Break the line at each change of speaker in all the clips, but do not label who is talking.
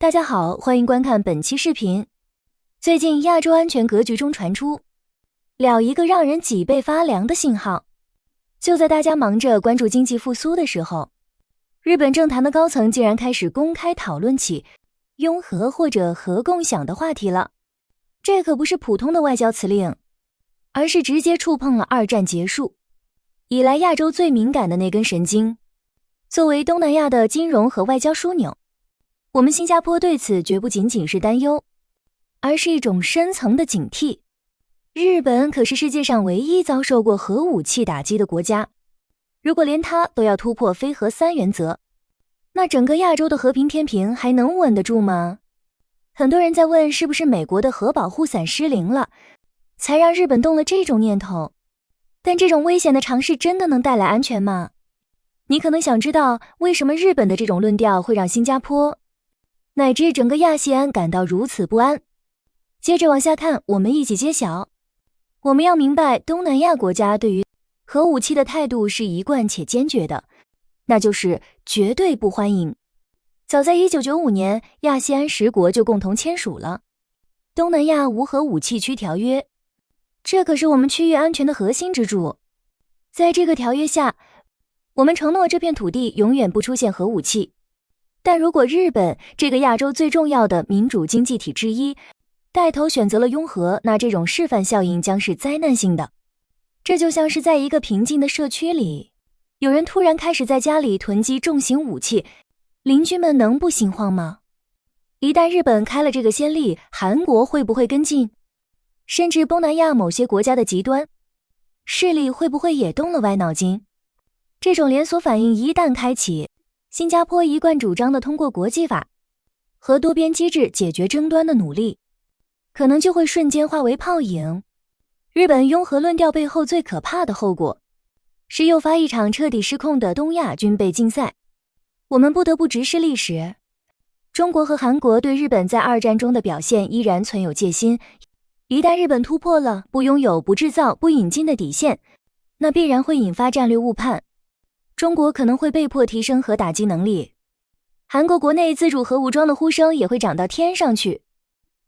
大家好，欢迎观看本期视频。最近亚洲安全格局中传出了一个让人脊背发凉的信号。就在大家忙着关注经济复苏的时候，日本政坛的高层竟然开始公开讨论起拥核或者核共享的话题了。这可不是普通的外交辞令，而是直接触碰了二战结束以来亚洲最敏感的那根神经。作为东南亚的金融和外交枢纽，我们新加坡对此绝不仅仅是担忧，而是一种深层的警惕。日本可是世界上唯一遭受过核武器打击的国家，如果连它都要突破非核三原则，那整个亚洲的和平天平还能稳得住吗？很多人在问，是不是美国的核保护伞失灵了，才让日本动了这种念头？但这种危险的尝试真的能带来安全吗？你可能想知道，为什么日本的这种论调会让新加坡乃至整个亚细安感到如此不安。接着往下看，我们一起揭晓。我们要明白，东南亚国家对于核武器的态度是一贯且坚决的，那就是绝对不欢迎。早在1995年，亚细安10国就共同签署了东南亚无核武器区条约，这可是我们区域安全的核心支柱。在这个条约下，我们承诺这片土地永远不出现核武器。但如果日本这个亚洲最重要的民主经济体之一带头选择了拥核，那这种示范效应将是灾难性的。这就像是在一个平静的社区里，有人突然开始在家里囤积重型武器，邻居们能不心慌吗？一旦日本开了这个先例，韩国会不会跟进？甚至东南亚某些国家的极端势力会不会也动了歪脑筋？这种连锁反应一旦开启，新加坡一贯主张的通过国际法和多边机制解决争端的努力，可能就会瞬间化为泡影。日本拥核论调背后最可怕的后果，是诱发一场彻底失控的东亚军备竞赛。我们不得不直视历史，中国和韩国对日本在二战中的表现依然存有戒心。一旦日本突破了不拥有、不制造、不引进的底线，那必然会引发战略误判。中国可能会被迫提升核打击能力，韩国国内自主核武装的呼声也会涨到天上去。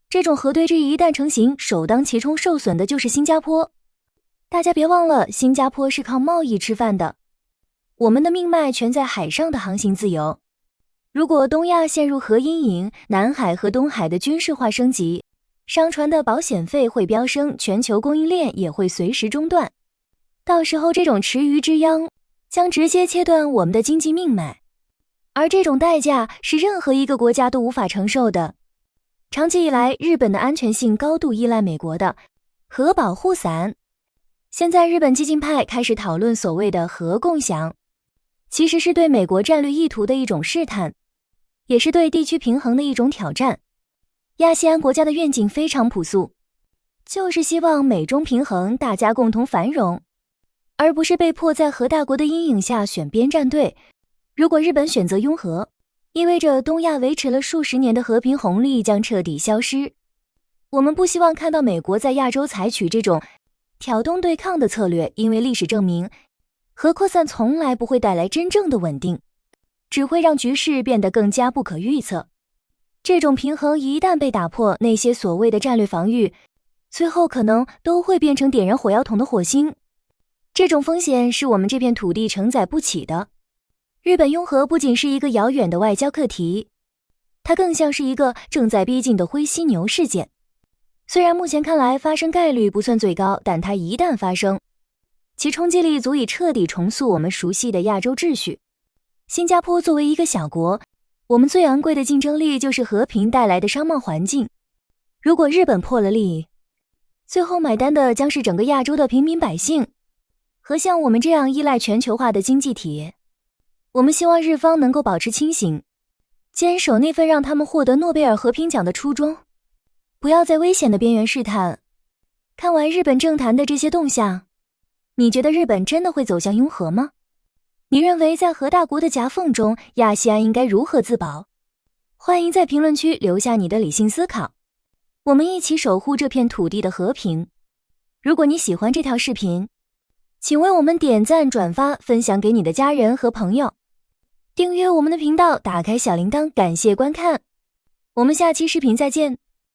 这种核对峙一旦成型，首当其冲受损的就是新加坡。大家别忘了，新加坡是靠贸易吃饭的，我们的命脉全在海上的航行自由。如果东亚陷入核阴影，南海和东海的军事化升级，商船的保险费会飙升，全球供应链也会随时中断。到时候这种池鱼之殃将直接切断我们的经济命脉，而这种代价是任何一个国家都无法承受的。长期以来，日本的安全性高度依赖美国的核保护伞。现在日本激进派开始讨论所谓的核共享，其实是对美国战略意图的一种试探，也是对地区平衡的一种挑战。亚细安国家的愿景非常朴素，就是希望美中平衡，大家共同繁荣，而不是被迫在核大国的阴影下选边站队。如果日本选择拥核，意味着东亚维持了数十年的和平红利将彻底消失。我们不希望看到美国在亚洲采取这种挑动对抗的策略，因为历史证明，核扩散从来不会带来真正的稳定，只会让局势变得更加不可预测。这种平衡一旦被打破，那些所谓的战略防御，最后可能都会变成点燃火药桶的火星。这种风险是我们这片土地承载不起的。日本拥核不仅是一个遥远的外交课题，它更像是一个正在逼近的灰犀牛事件。虽然目前看来发生概率不算最高，但它一旦发生，其冲击力足以彻底重塑我们熟悉的亚洲秩序。新加坡作为一个小国，我们最昂贵的竞争力就是和平带来的商贸环境。如果日本破了例，最后买单的将是整个亚洲的平民百姓和像我们这样依赖全球化的经济体。我们希望日方能够保持清醒，坚守那份让他们获得诺贝尔和平奖的初衷，不要在危险的边缘试探。看完日本政坛的这些动向，你觉得日本真的会走向拥核吗？你认为在核大国的夹缝中，亚细安应该如何自保？欢迎在评论区留下你的理性思考，我们一起守护这片土地的和平。如果你喜欢这条视频，请为我们点赞、转发、分享给你的家人和朋友，订阅我们的频道，打开小铃铛，感谢观看。我们下期视频再见。